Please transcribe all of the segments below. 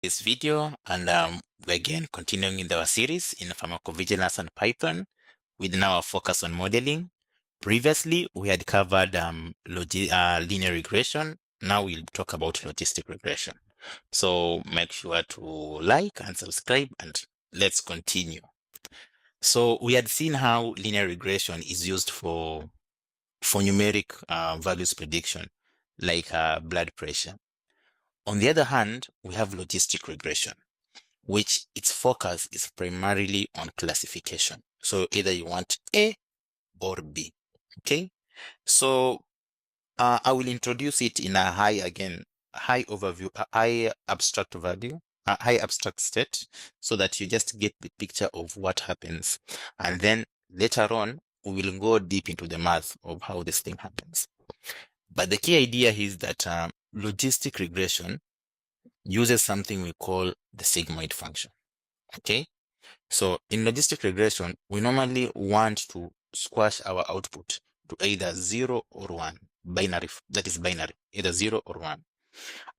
this video, and we're again continuing in our series in pharmacovigilance and Python with now a focus on modeling. Previously, we had covered linear regression. Now we'll talk about logistic regression. So make sure to like and subscribe, and let's continue. So we had seen how linear regression is used for numeric values prediction, like blood pressure. On the other hand, we have logistic regression, which its focus is primarily on classification. So either you want A or B. Okay. So I will introduce it in a high overview, a high abstract value, a high abstract state, so that you just get the picture of what happens. And then later on, we will go deep into the math of how this thing happens. But the key idea is that logistic regression uses something we call the sigmoid function. Okay. So in logistic regression, we normally want to squash our output to either 0 or 1, binary, that is binary, either 0 or 1.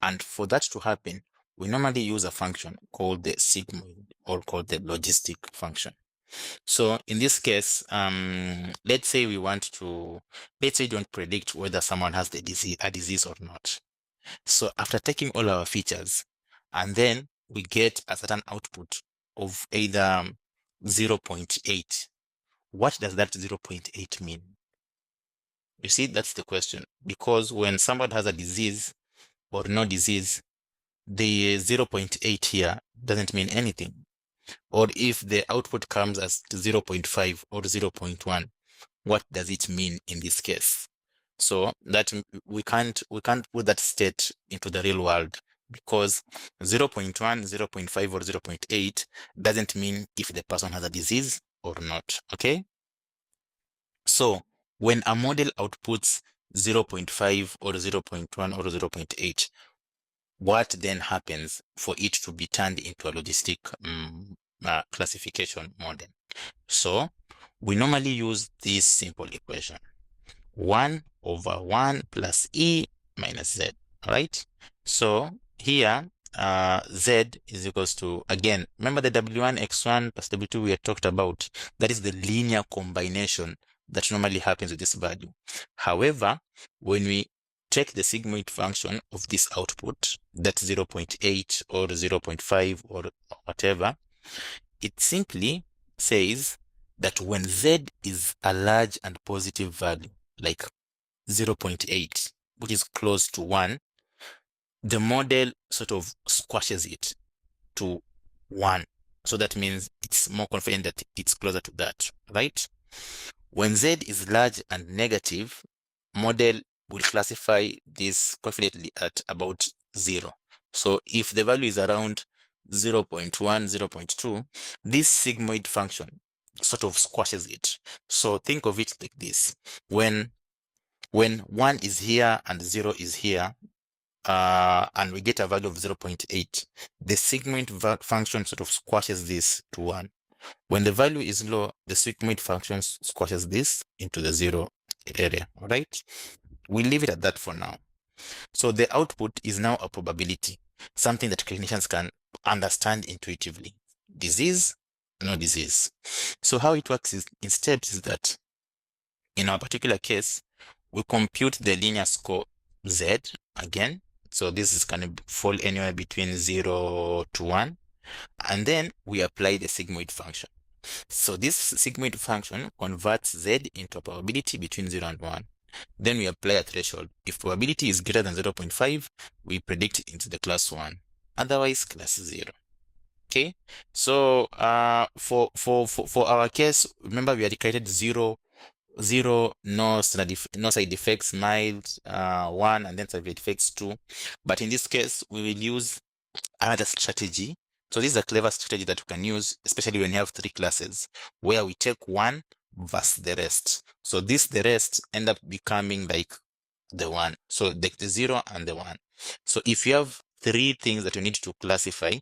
And for that to happen, we normally use a function called the sigmoid or called the logistic function. So in this case, let's say we want to predict whether someone has a disease or not. So after taking all our features, and then we get a certain output of either 0.8. What does that 0.8 mean? You see, that's the question. Because when somebody has a disease or no disease, the 0.8 here doesn't mean anything. Or if the output comes as 0.5 or 0.1, what does it mean in this case? So that we can't put that state into the real world, because 0.1, 0.5, or 0.8 doesn't mean if the person has a disease or not. Okay. So when a model outputs 0.5 or 0.1 or 0.8, what then happens for it to be turned into a logistic classification model? So we normally use this simple equation: 1 over 1 plus E minus Z, right? So here, Z is equals to, again, remember the W1 X1 plus W2 we had talked about? That is the linear combination that normally happens with this value. However, when we take the sigmoid function of this output, that's 0.8 or 0.5 or whatever, it simply says that when Z is a large and positive value, like 0.8, which is close to 1, the model sort of squashes it to 1. So that means it's more confident that it's closer to that, right? When Z is large and negative, model will classify this confidently at about 0. So if the value is around 0.1, 0.2, this sigmoid function sort of squashes it. So think of it like this: when 1 is here and 0 is here, and we get a value of 0.8, the sigmoid function sort of squashes this to 1. When the value is low, the sigmoid function squashes this into the 0 area. All right, we'll leave it at that for now. So the output is now a probability, something that clinicians can understand intuitively: disease, no disease. So how it works is, in steps, is that in our particular case, we compute the linear score Z again. So this is going to fall anywhere between 0 to 1. And then we apply the sigmoid function. So this sigmoid function converts Z into a probability between 0 and 1. Then we apply a threshold. If probability is greater than 0.5, we predict it into the class 1. Otherwise, class 0. Okay. So for our case, remember we had created 0, no side effects, mild, 1, and then side effects 2. But in this case, we will use another strategy. So this is a clever strategy that we can use, especially when you have 3 classes, where we take 1 versus the rest. So the rest end up becoming like the 1. So the 0 and the 1. So if you have 3 things that you need to classify,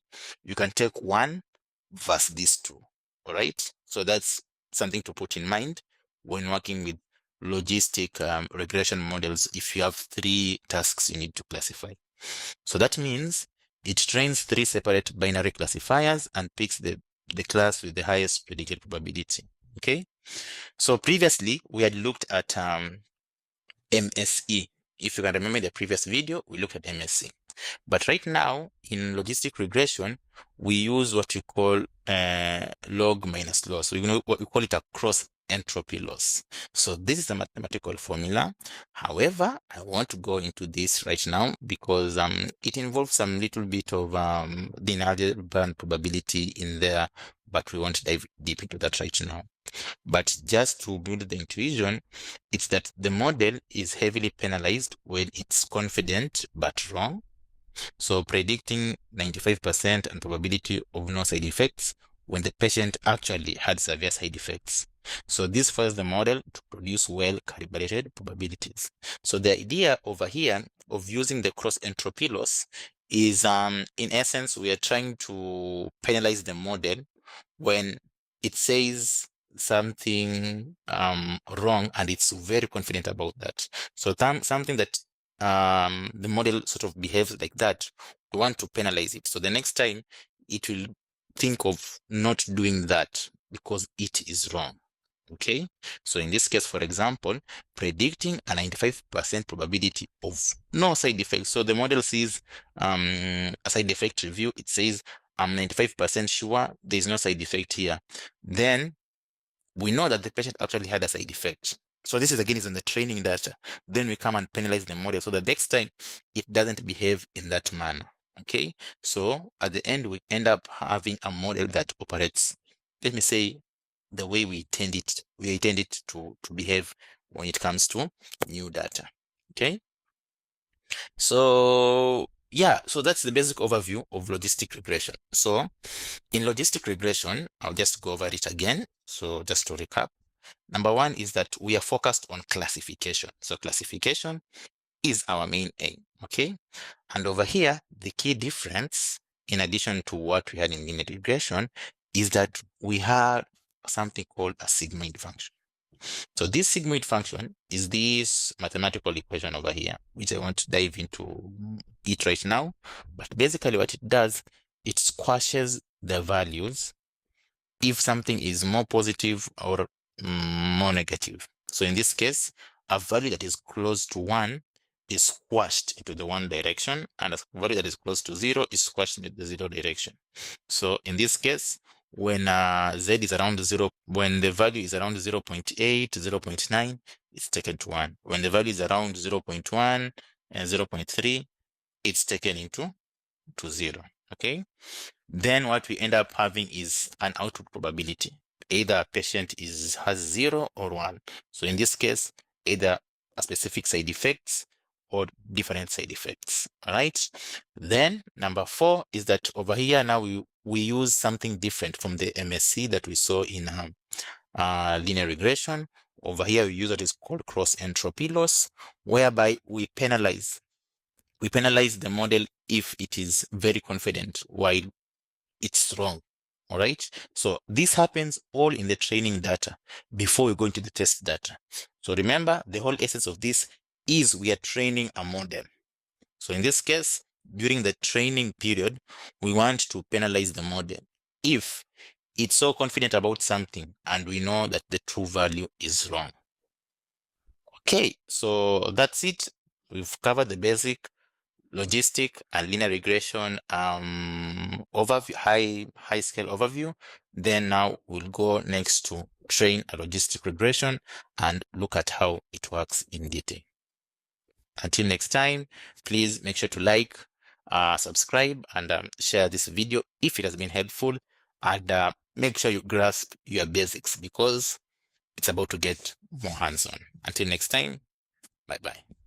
you can take 1 versus these 2. All right. So that's something to put in mind when working with logistic regression models. If you have 3 tasks you need to classify, so that means it trains 3 separate binary classifiers and picks the class with the highest predicted probability. Okay, so previously we had looked at MSE. If you can remember the previous video, we looked at MSE. But right now, in logistic regression, we use what we call log minus loss. So what we call it a cross-entropy loss. So this is a mathematical formula. However, I want to go into this right now because it involves some little bit of the algebra and probability in there, but we won't dive deep into that right now. But just to build the intuition, it's that the model is heavily penalized when it's confident but wrong. So predicting 95% and probability of no side effects when the patient actually had severe side effects. So this forces the model to produce well-calibrated probabilities. So the idea over here of using the cross-entropy loss is, in essence, we are trying to penalize the model when it says something wrong and it's very confident about that. So something that the model sort of behaves like that, we want to penalize it. So the next time it will think of not doing that because it is wrong. Okay, so in this case, for example, predicting a 95% probability of no side effects. So the model sees a side effect review. It says, I'm 95% sure there's no side effect here. Then we know that the patient actually had a side effect. So this is again is on the training data. Then we come and penalize the model so the next time it doesn't behave in that manner. Okay, so at the end we end up having a model that operates, let me say, the way we intend it to behave when it comes to new data. Okay, so yeah, so that's the basic overview of logistic regression. So in logistic regression, I'll just go over it again. So just to recap, number one is that we are focused on classification. So classification is our main aim, okay? And over here, the key difference, in addition to what we had in linear regression, is that we have something called a sigmoid function. So this sigmoid function is this mathematical equation over here, which I want to dive into it right now. But basically what it does, it squashes the values if something is more positive or more negative. So in this case, a value that is close to 1 is squashed into the 1 direction, and a value that is close to 0 is squashed into the 0 direction. So in this case, when z is around 0, when the value is around 0.8, 0.9, it's taken to 1. When the value is around 0.1 and 0.3, it's taken into 0. Okay, then what we end up having is an output probability. Either a patient has 0 or 1. So in this case, either a specific side effects or different side effects. All right. Then number 4 is that over here now we use something different from the MSC that we saw in linear regression. Over here we use what is called cross-entropy loss, whereby we penalize the model if it is very confident while it's wrong. All right. So this happens all in the training data before we go into the test data. So remember, the whole essence of this is we are training a model. So in this case, during the training period, we want to penalize the model if it's so confident about something and we know that the true value is wrong. Okay, so that's it. We've covered the basic logistic and linear regression overview, high scale overview. Then now we'll go next to train a logistic regression and look at how it works in detail. Until next time, please make sure to like, subscribe, and share this video if it has been helpful, and make sure you grasp your basics because it's about to get more hands-on. Until next time, bye-bye.